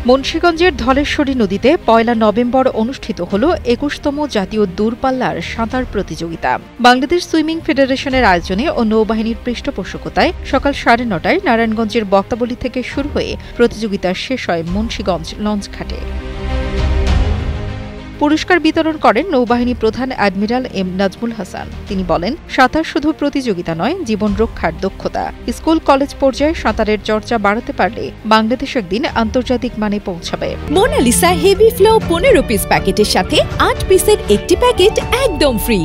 মুন্সিগঞ্জের ধলেশ্বরী নদীতে ১ নভেম্বর অনুষ্ঠিত হল ২১তম জাতীয় দূরপাল্লার সাঁতার প্রতিযোগিতা। বাংলাদেশ সুইমিং ফেডারেশনের আয়োজনে ও নৌবাহিনীর পৃষ্ঠপোষকতায় সকাল ৯:৩০টায় নারায়ণগঞ্জের বক্তাবলী থেকে শুরু হয়ে প্রতিযোগিতা শেষ হয় মুন্সিগঞ্জ লঞ্চঘাটে। পুরস্কার বিতরণ করেন নৌবাহিনী প্রধান অ্যাডমিরাল এম নাজমুল হাসান। তিনি বলেন, সাঁতার শুধু প্রতিযোগিতা নয়, জীবন রক্ষার দক্ষতা। স্কুল কলেজ পর্যায়ে সাঁতারের চর্চা বাড়াতে পারলে বাংলাদেশ একদিন আন্তর্জাতিক মানে পৌঁছাবে। মোনালিসা হেভি ফ্লো ১৫ পিস প্যাকেটের সাথে ৮ পিসের একটি প্যাকেট একদম ফ্রি।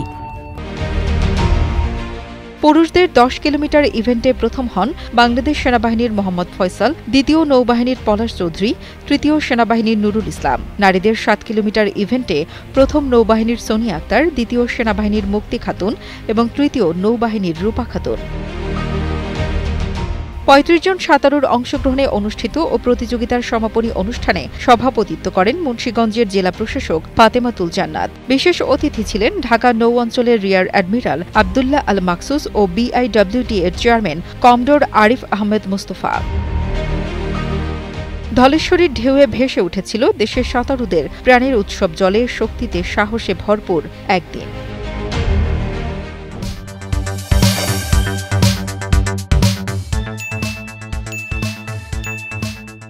পুরুষদের ১০ কিলোমিটার ইভেন্টে প্রথম হন বাংলাদেশ সেনাবাহিনীর মোহাম্মদ ফয়সাল, দ্বিতীয় নৌবাহিনীর পলাশ চৌধুরী, তৃতীয় সেনাবাহিনীর নুরুল ইসলাম। নারীদের ৭ কিলোমিটার ইভেন্টে প্রথম নৌবাহিনীর সোনিয়া আক্তার, দ্বিতীয় সেনাবাহিনীর মুক্তি খাতুন এবং তৃতীয় নৌবাহিনীর রূপা খাতুন। ৩৫ জন সাঁতারুর অংশগ্রহণে অনুষ্ঠিত ও প্রতিযোগিতার সমাপনী অনুষ্ঠানে সভাপতিত্ব করেন মুন্সিগঞ্জের জেলা প্রশাসক ফাতেমাতুল জান্নাত। বিশেষ অতিথি ছিলেন ঢাকা নৌ অঞ্চলের রিয়ার অ্যাডমিরাল আবদুল্লাহ আল মাকসুস ও বিআইডব্লিউটি এর চেয়ারম্যান কমডোর আরিফ আহমেদ মুস্তফা। ধলেশ্বরীর ঢেউয়ে ভেসে উঠেছিল দেশের সাঁতারুদের প্রাণের উৎসব, জলে, শক্তিতে, সাহসে ভরপুর একদিন।